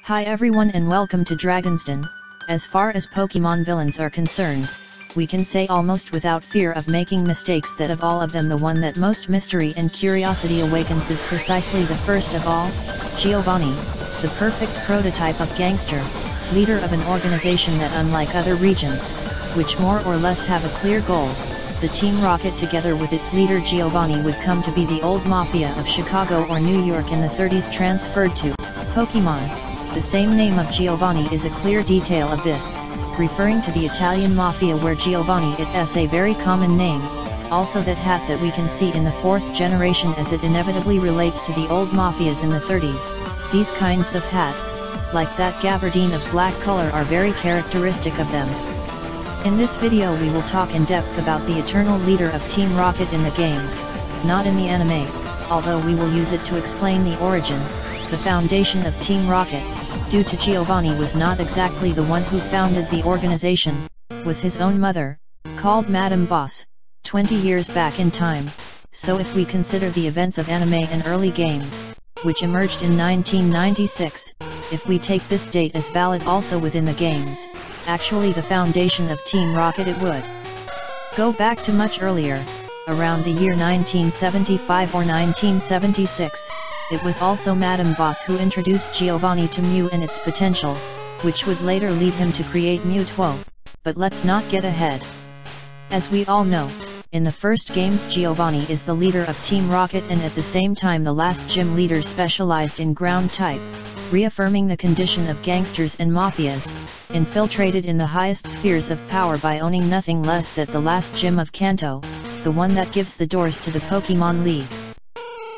Hi everyone and welcome to Dragon's Den. As far as Pokemon villains are concerned, we can say almost without fear of making mistakes that of all of them the one that most mystery and curiosity awakens is precisely the first of all, Giovanni, the perfect prototype of gangster, leader of an organization that unlike other regions, which more or less have a clear goal, the Team Rocket together with its leader Giovanni would come to be the old mafia of Chicago or New York in the 30s transferred to Pokemon. The same name of Giovanni is a clear detail of this, referring to the Italian mafia where Giovanni is a very common name, also that hat that we can see in the 4th generation as it inevitably relates to the old mafias in the 30s, these kinds of hats, like that gabardine of black color are very characteristic of them. In this video we will talk in depth about the eternal leader of Team Rocket in the games, not in the anime, although we will use it to explain the origin, the foundation of Team Rocket, due to Giovanni was not exactly the one who founded the organization, was his own mother, called Madame Boss, 20 years back in time, so if we consider the events of anime and early games, which emerged in 1996, if we take this date as valid also within the games, actually the foundation of Team Rocket it would go back to much earlier, around the year 1975 or 1976. It was also Madame Boss who introduced Giovanni to Mew and its potential, which would later lead him to create Mewtwo. But let's not get ahead. As we all know, in the first games Giovanni is the leader of Team Rocket and at the same time the last gym leader specialized in ground type, reaffirming the condition of gangsters and mafias, infiltrated in the highest spheres of power by owning nothing less than the last gym of Kanto, the one that gives the doors to the Pokemon League.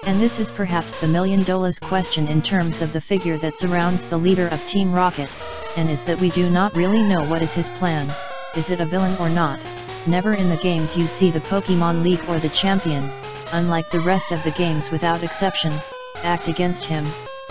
And this is perhaps the million-dollar question in terms of the figure that surrounds the leader of Team Rocket, and is that we do not really know what is his plan. Is it a villain or not? Never in the games you see the Pokemon League or the champion, unlike the rest of the games without exception, act against him.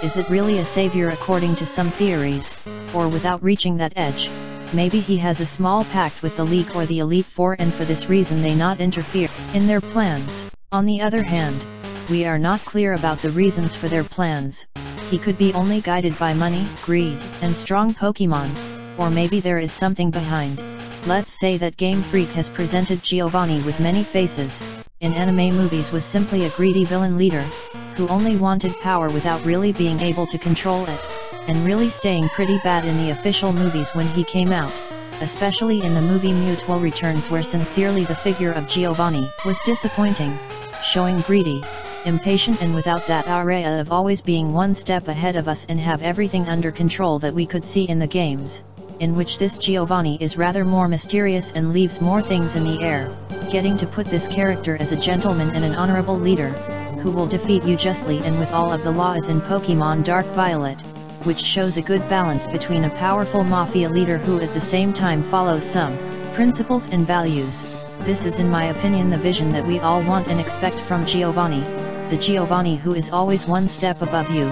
Is it really a savior according to some theories, or without reaching that edge? Maybe he has a small pact with the League or the Elite Four and for this reason they not interfere in their plans. On the other hand, we are not clear about the reasons for their plans. He could be only guided by money, greed, and strong Pokemon, or maybe there is something behind. Let's say that Game Freak has presented Giovanni with many faces, in anime movies was simply a greedy villain leader, who only wanted power without really being able to control it, and really staying pretty bad in the official movies when he came out, especially in the movie Mewtwo Returns where sincerely the figure of Giovanni was disappointing, showing greedy, impatient and without that aura of always being one step ahead of us and have everything under control that we could see in the games, in which this Giovanni is rather more mysterious and leaves more things in the air, getting to put this character as a gentleman and an honorable leader, who will defeat you justly and with all of the law as in Pokemon Dark Violet, which shows a good balance between a powerful mafia leader who at the same time follows some principles and values. This is in my opinion the vision that we all want and expect from Giovanni, the Giovanni who is always one step above you,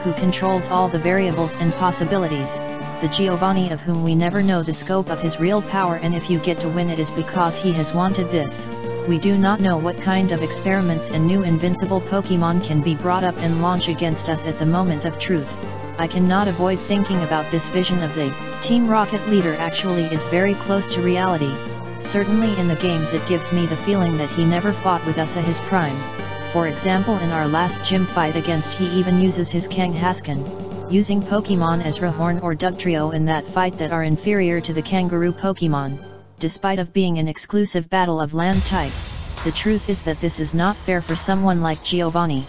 who controls all the variables and possibilities, the Giovanni of whom we never know the scope of his real power and if you get to win it is because he has wanted this. We do not know what kind of experiments and new invincible Pokemon can be brought up and launch against us at the moment of truth. I cannot avoid thinking about this vision of the Team Rocket leader actually is very close to reality. Certainly in the games it gives me the feeling that he never fought with us at his prime. For example in our last gym fight against he even uses his Kangaskhan, using Pokemon as Rehorn or Dugtrio in that fight that are inferior to the Kangaroo Pokemon, despite of being an exclusive battle of land types. The truth is that this is not fair for someone like Giovanni.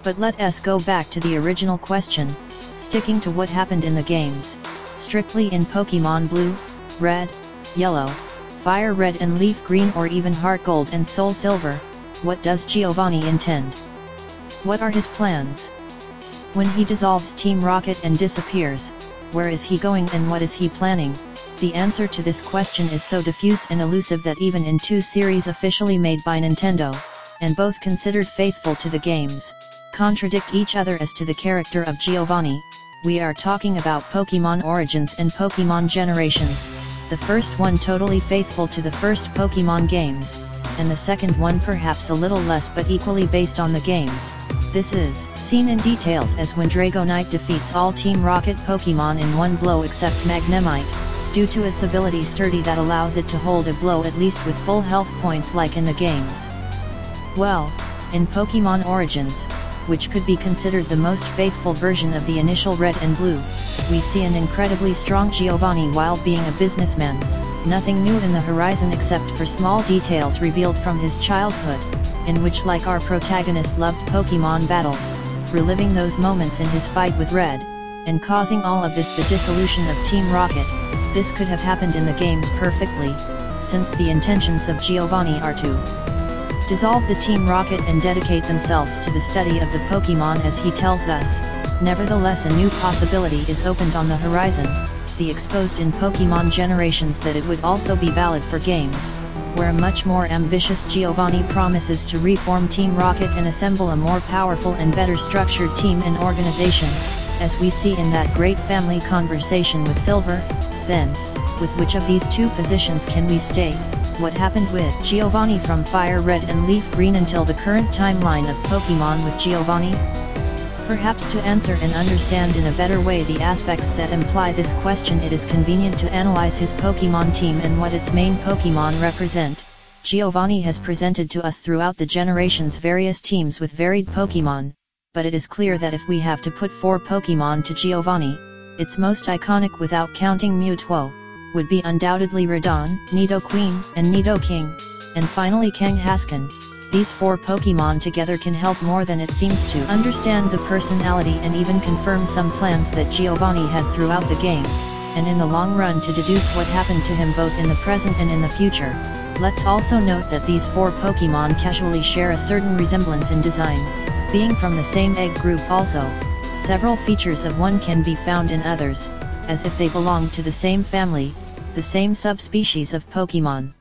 But let us go back to the original question, sticking to what happened in the games, strictly in Pokemon Blue, Red, Yellow, Fire Red and Leaf Green or even Heart Gold and Soul Silver. What does Giovanni intend? What are his plans? When he dissolves Team Rocket and disappears, where is he going and what is he planning? The answer to this question is so diffuse and elusive that even in 2 series officially made by Nintendo, and both considered faithful to the games, contradict each other as to the character of Giovanni. We are talking about Pokemon Origins and Pokemon Generations, the first one totally faithful to the first Pokemon games, and the second one perhaps a little less but equally based on the games. This is seen in details as when Dragonite defeats all Team Rocket Pokémon in one blow except Magnemite, due to its ability Sturdy that allows it to hold a blow at least with full health points like in the games. Well, in Pokémon Origins, which could be considered the most faithful version of the initial Red and Blue, we see an incredibly strong Giovanni while being a businessman. Nothing new in the horizon except for small details revealed from his childhood, in which like our protagonist loved Pokémon battles, reliving those moments in his fight with Red, and causing all of this the dissolution of Team Rocket. This could have happened in the games perfectly, since the intentions of Giovanni are to dissolve the Team Rocket and dedicate themselves to the study of the Pokémon as he tells us. Nevertheless, a new possibility is opened on the horizon, the exposed in Pokémon generations that it would also be valid for games, where a much more ambitious Giovanni promises to reform Team Rocket and assemble a more powerful and better structured team and organization, as we see in that great family conversation with Silver. Then, with which of these two positions can we stay? What happened with Giovanni from Fire Red and Leaf Green until the current timeline of Pokémon with Giovanni? Perhaps to answer and understand in a better way the aspects that imply this question, it is convenient to analyze his Pokémon team and what its main Pokémon represent. Giovanni has presented to us throughout the generations various teams with varied Pokémon, but it is clear that if we have to put 4 Pokémon to Giovanni, its most iconic without counting Mewtwo, would be undoubtedly Radon, Nidoqueen, and Nidoking, and finally Kangaskhan. These 4 Pokémon together can help more than it seems to understand the personality and even confirm some plans that Giovanni had throughout the game, and in the long run to deduce what happened to him both in the present and in the future. Let's also note that these 4 Pokémon casually share a certain resemblance in design, being from the same egg group also. Several features of one can be found in others, as if they belong to the same family, the same subspecies of Pokémon.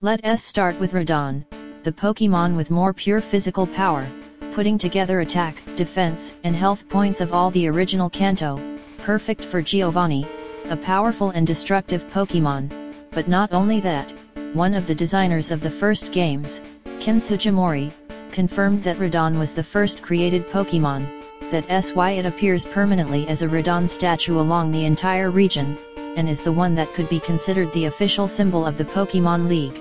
Let us start with Radon, the Pokémon with more pure physical power, putting together attack, defense, and health points of all the original Kanto, perfect for Giovanni, a powerful and destructive Pokémon. But not only that, one of the designers of the first games, Ken Sugimori, confirmed that Radon was the first created Pokémon, that's why it appears permanently as a Radon statue along the entire region, and is the one that could be considered the official symbol of the Pokémon League.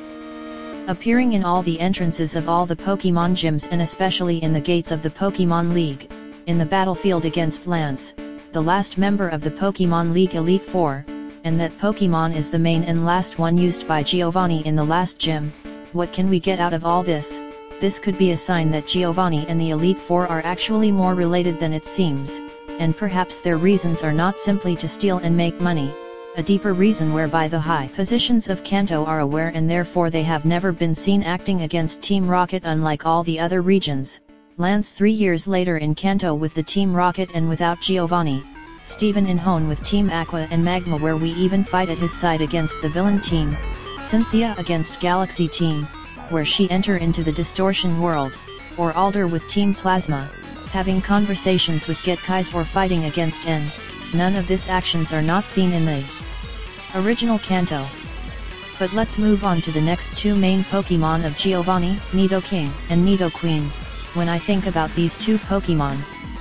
Appearing in all the entrances of all the Pokémon gyms and especially in the gates of the Pokémon League, in the battlefield against Lance, the last member of the Pokémon League Elite Four, and that Pokémon is the main and last one used by Giovanni in the last gym. What can we get out of all this? This could be a sign that Giovanni and the Elite Four are actually more related than it seems, and perhaps their reasons are not simply to steal and make money. A deeper reason whereby the high positions of Kanto are aware and therefore they have never been seen acting against Team Rocket unlike all the other regions. Lance 3 years later in Kanto with the Team Rocket and without Giovanni. Steven in Hone with Team Aqua and Magma where we even fight at his side against the villain team. Cynthia against Galaxy Team, where she enter into the distortion world. Or Alder with Team Plasma, having conversations with Getkais or fighting against N. None of these actions are not seen in the original Kanto. But let's move on to the next 2 main Pokémon of Giovanni, Nidoking and Nidoqueen. When I think about these 2 Pokémon,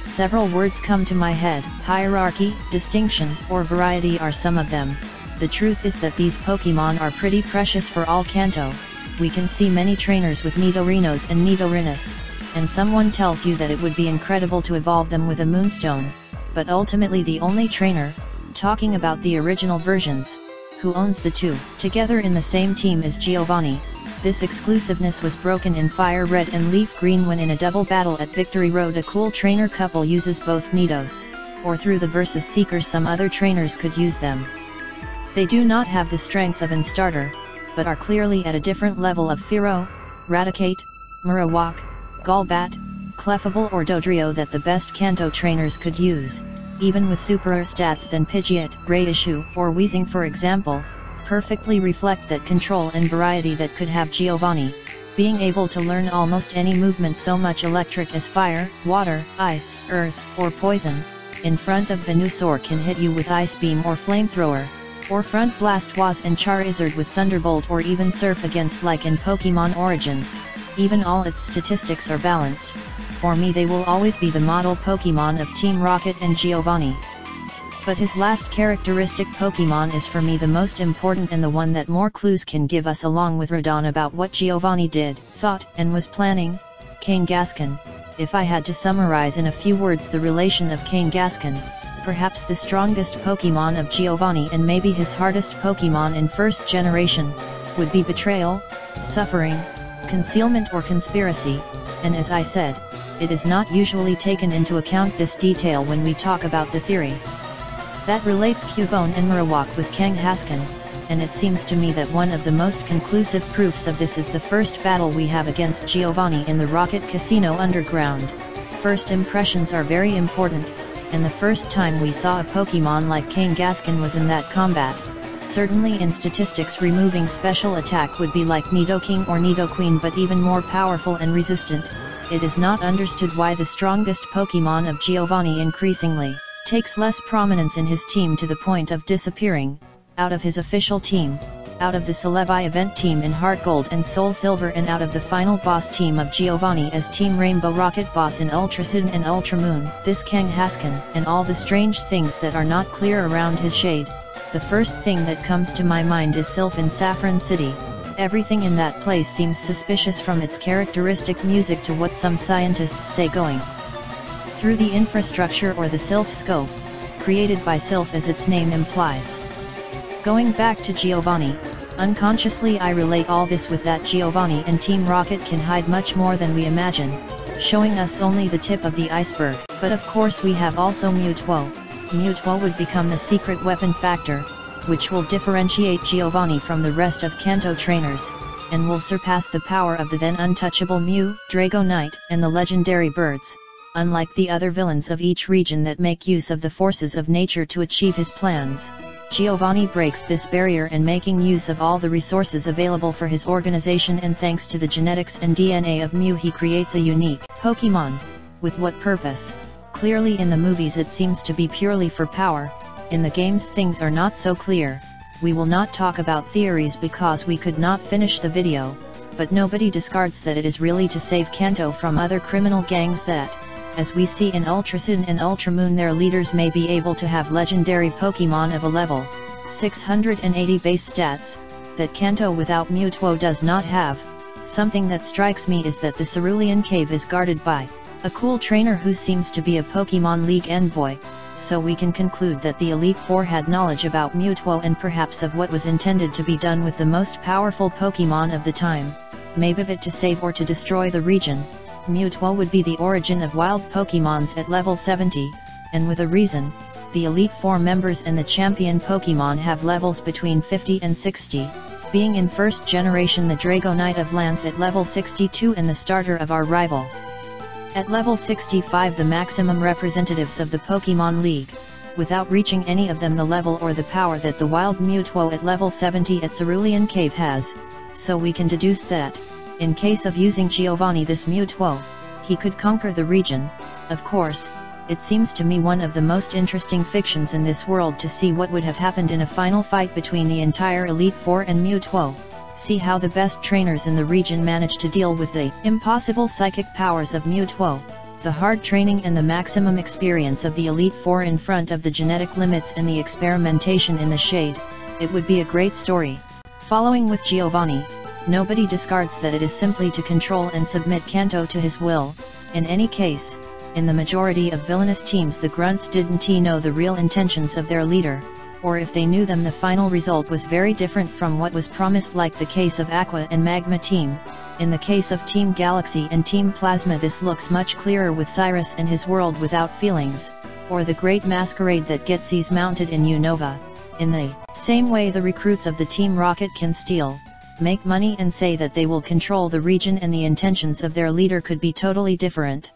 several words come to my head. Hierarchy, distinction, or variety are some of them. The truth is that these Pokémon are pretty precious for all Kanto. We can see many trainers with Nidorinos and Nidorinas, and someone tells you that it would be incredible to evolve them with a Moonstone, but ultimately the only trainer, talking about the original versions, who owns the 2 together in the same team is Giovanni. This exclusiveness was broken in Fire Red and Leaf Green when in a double battle at Victory Road a cool trainer couple uses both Nidos, or through the Versus Seekers some other trainers could use them. They do not have the strength of an starter, but are clearly at a different level of Fearow, Raticate, Marowak, Golbat, Clefable or Dodrio that the best Kanto trainers could use, even with superior stats than Pidgeot, Raichu, or Weezing for example, perfectly reflect that control and variety that could have Giovanni, being able to learn almost any movement so much electric as fire, water, ice, earth, or poison. In front of Venusaur can hit you with Ice Beam or Flamethrower, or front Blastoise and Charizard with Thunderbolt or even Surf against like in Pokémon Origins. Even all its statistics are balanced. for me they will always be the model Pokémon of Team Rocket and Giovanni. But his last characteristic Pokémon is for me the most important and the one that more clues can give us along with Radon about what Giovanni did, thought, and was planning. Kangaskhan. If I had to summarize in a few words the relation of Kangaskhan, perhaps the strongest Pokémon of Giovanni and maybe his hardest Pokémon in first generation, would be betrayal, suffering, concealment or conspiracy, and as I said, it is not usually taken into account this detail when we talk about the theory that relates Cubone and Marowak with Kangaskhan, and it seems to me that one of the most conclusive proofs of this is the first battle we have against Giovanni in the Rocket Casino Underground. First impressions are very important, and the first time we saw a Pokémon like Kangaskhan was in that combat. Certainly in statistics removing special attack would be like Nidoking or Nidoqueen, but even more powerful and resistant. It is not understood why the strongest Pokémon of Giovanni increasingly takes less prominence in his team to the point of disappearing out of his official team, out of the Celebi event team in Heart Gold and Soul Silver, and out of the final boss team of Giovanni as Team Rainbow Rocket boss in Ultra Sun and Ultra Moon. This Kangaskhan, and all the strange things that are not clear around his shade. The first thing that comes to my mind is Silph in Saffron City. Everything in that place seems suspicious, from its characteristic music to what some scientists say going through the infrastructure or the Silph scope, created by Silph as its name implies. Going back to Giovanni, unconsciously I relate all this with that Giovanni and Team Rocket can hide much more than we imagine, showing us only the tip of the iceberg. But of course we have also Mewtwo. Mewtwo would become the secret weapon factor, which will differentiate Giovanni from the rest of Kanto trainers, and will surpass the power of the then untouchable Mew, Dragonite, and the legendary birds. Unlike the other villains of each region that make use of the forces of nature to achieve his plans, Giovanni breaks this barrier and making use of all the resources available for his organization, and thanks to the genetics and DNA of Mew he creates a unique Pokémon. With what purpose? Clearly in the movies it seems to be purely for power. In the games things are not so clear. We will not talk about theories because we could not finish the video, but nobody discards that it is really to save Kanto from other criminal gangs that, as we see in Ultra Sun and Ultra Moon, their leaders may be able to have legendary Pokémon of a level 680 base stats, that Kanto without Mewtwo does not have. Something that strikes me is that the Cerulean Cave is guarded by a cool trainer who seems to be a Pokémon League envoy, so we can conclude that the Elite Four had knowledge about Mewtwo and perhaps of what was intended to be done with the most powerful Pokémon of the time, maybe it to save or to destroy the region. Mewtwo would be the origin of wild Pokémons at level 70, and with a reason. The Elite Four members and the champion Pokémon have levels between 50 and 60, being in first generation the Dragonite of Lance at level 62 and the starter of our rival at level 65, the maximum representatives of the Pokémon League, without reaching any of them the level or the power that the wild Mewtwo at level 70 at Cerulean Cave has, so we can deduce that, in case of using Giovanni this Mewtwo, he could conquer the region. Of course, it seems to me one of the most interesting fictions in this world to see what would have happened in a final fight between the entire Elite Four and Mewtwo. See how the best trainers in the region manage to deal with the impossible psychic powers of Mewtwo, the hard training and the maximum experience of the Elite Four in front of the genetic limits and the experimentation in the shade. It would be a great story. Following with Giovanni, nobody discards that it is simply to control and submit Kanto to his will. In any case, in the majority of villainous teams the grunts didn't know the real intentions of their leader, or if they knew them the final result was very different from what was promised, like the case of Aqua and Magma team. In the case of Team Galaxy and Team Plasma this looks much clearer with Cyrus and his world without feelings, or the Great Masquerade that Getsy's mounted in Unova. In the same way the recruits of the Team Rocket can steal, make money and say that they will control the region, and the intentions of their leader could be totally different.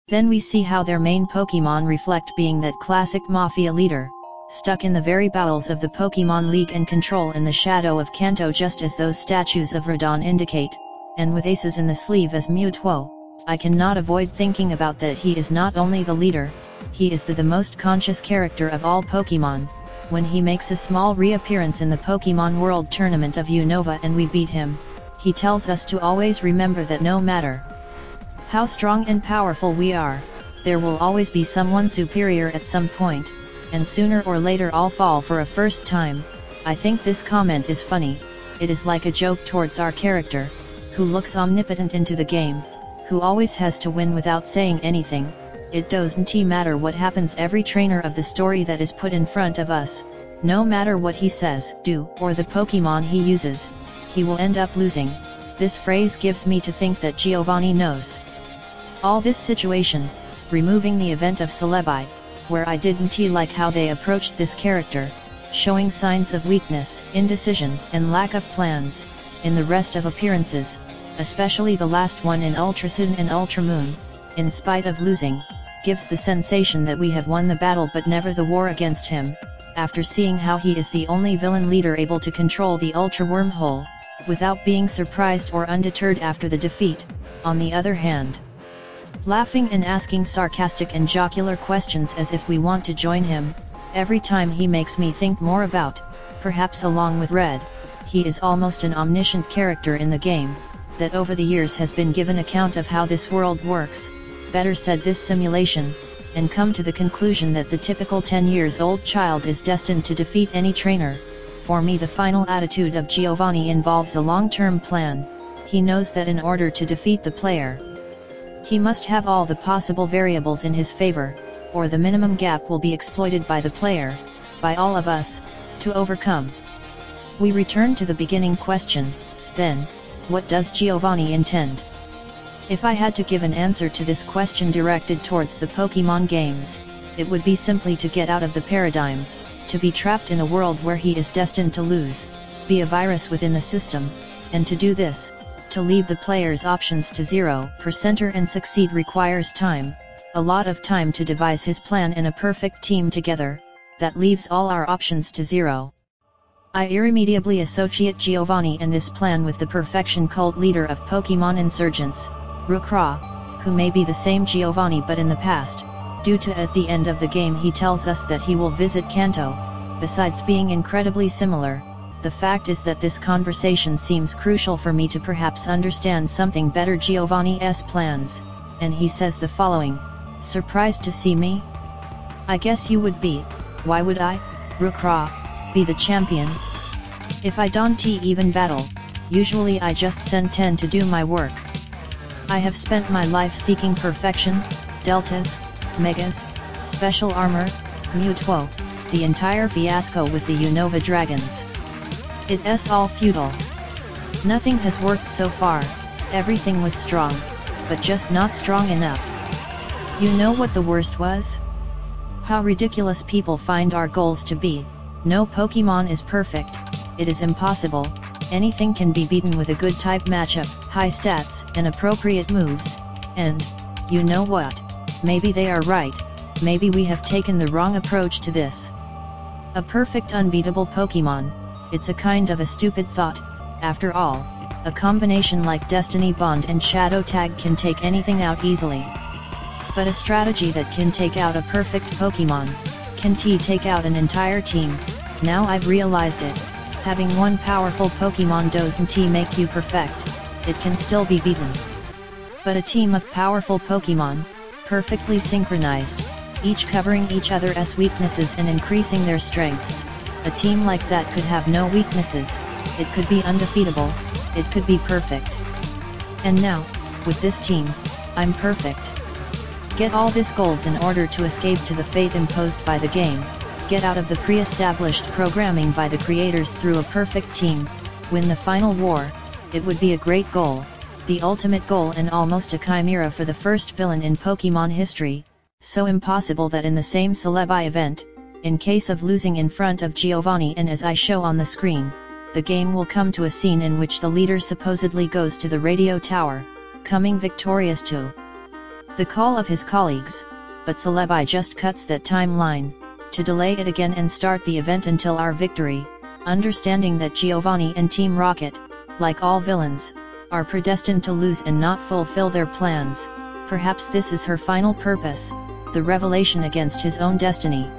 Then we see how their main Pokémon reflect being that classic Mafia leader, stuck in the very bowels of the Pokémon League and control in the shadow of Kanto, just as those statues of Radon indicate, and with aces in the sleeve as Mewtwo. I cannot avoid thinking about that he is not only the leader, he is the most conscious character of all Pokémon. When he makes a small reappearance in the Pokémon World Tournament of Unova and we beat him, he tells us to always remember that no matter How strong and powerful we are, there will always be someone superior at some point, and sooner or later all fall for a first time. I think this comment is funny, it is like a joke towards our character, who looks omnipotent into the game, who always has to win without saying anything. It doesn't matter what happens, every trainer of the story that is put in front of us, no matter what he says, do, or the Pokemon he uses, he will end up losing. This phrase gives me to think that Giovanni knows all this situation, removing the event of Celebi, where I didn't like how they approached this character, showing signs of weakness, indecision, and lack of plans, in the rest of appearances, especially the last one in Ultra Sun and Ultra Moon, in spite of losing, gives the sensation that we have won the battle but never the war against him, after seeing how he is the only villain leader able to control the Ultra Wormhole, without being surprised or undeterred after the defeat. On the other hand, laughing and asking sarcastic and jocular questions as if we want to join him, every time he makes me think more about, perhaps along with Red, he is almost an omniscient character in the game, that over the years has been given account of how this world works, better said this simulation, and come to the conclusion that the typical 10 years old child is destined to defeat any trainer. For me, the final attitude of Giovanni involves a long-term plan. He knows that in order to defeat the player, he must have all the possible variables in his favor, or the minimum gap will be exploited by the player, by all of us, to overcome. We return to the beginning question, then, what does Giovanni intend? If I had to give an answer to this question directed towards the Pokemon games, it would be simply to get out of the paradigm, to be trapped in a world where he is destined to lose, be a virus within the system, and to do this, to leave the player's options to 0% and succeed requires time, a lot of time to devise his plan and a perfect team together, that leaves all our options to 0. I irremediably associate Giovanni and this plan with the perfection cult leader of Pokémon Insurgence, Reukra, who may be the same Giovanni but in the past, due to at the end of the game he tells us that he will visit Kanto. Besides being incredibly similar, the fact is that this conversation seems crucial for me to perhaps understand something better Giovanni's plans, and he says the following: surprised to see me? I guess you would be. Why would I, Reukra, be the champion? If I don't even battle, usually I just send 10 to do my work. I have spent my life seeking perfection, deltas, megas, special armor, Mewtwo, the entire fiasco with the Unova dragons. It's all futile. Nothing has worked so far, everything was strong, but just not strong enough. You know what the worst was? How ridiculous people find our goals to be. No Pokemon is perfect, it is impossible, anything can be beaten with a good type matchup, high stats, and appropriate moves, and, you know what, maybe they are right, maybe we have taken the wrong approach to this. A perfect unbeatable Pokemon, it's a kind of a stupid thought. After all, a combination like Destiny Bond and Shadow Tag can take anything out easily. But a strategy that can take out a perfect Pokemon, can take out an entire team. Now I've realized it. Having one powerful Pokemon doesn't make you perfect, it can still be beaten. But a team of powerful Pokemon, perfectly synchronized, each covering each other's weaknesses and increasing their strengths, a team like that could have no weaknesses, it could be undefeatable, it could be perfect. And now, with this team, I'm perfect. Get all these goals in order to escape to the fate imposed by the game, get out of the pre-established programming by the creators through a perfect team, win the final war. It would be a great goal, the ultimate goal and almost a chimera for the first villain in Pokemon history, so impossible that in the same Celebi event, in case of losing in front of Giovanni and as I show on the screen, the game will come to a scene in which the leader supposedly goes to the radio tower, coming victorious to the call of his colleagues, but Celebi just cuts that timeline, to delay it again and start the event until our victory, understanding that Giovanni and Team Rocket, like all villains, are predestined to lose and not fulfill their plans. Perhaps this is her final purpose, the revelation against his own destiny.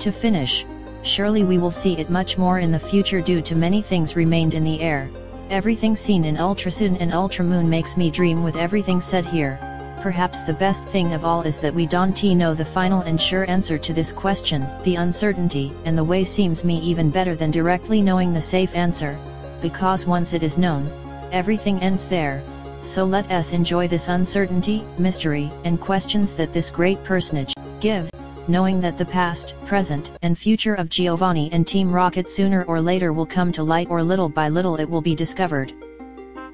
To finish, surely we will see it much more in the future due to many things remained in the air, Everything seen in Ultrasun and Ultramoon makes me dream with everything said here. Perhaps the best thing of all is that we don't know the final and sure answer to this question. The uncertainty and the way seems me even better than directly knowing the safe answer, because once it is known, everything ends there. So let us enjoy this uncertainty, mystery, and questions that this great personage gives, knowing that the past, present, and future of Giovanni and Team Rocket sooner or later will come to light, or little by little it will be discovered.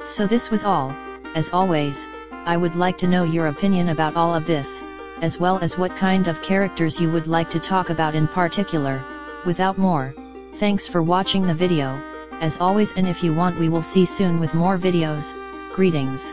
So this was all. As always, I would like to know your opinion about all of this, as well as what kind of characters you would like to talk about in particular. Without more, thanks for watching the video, as always, and if you want we will see soon with more videos. Greetings.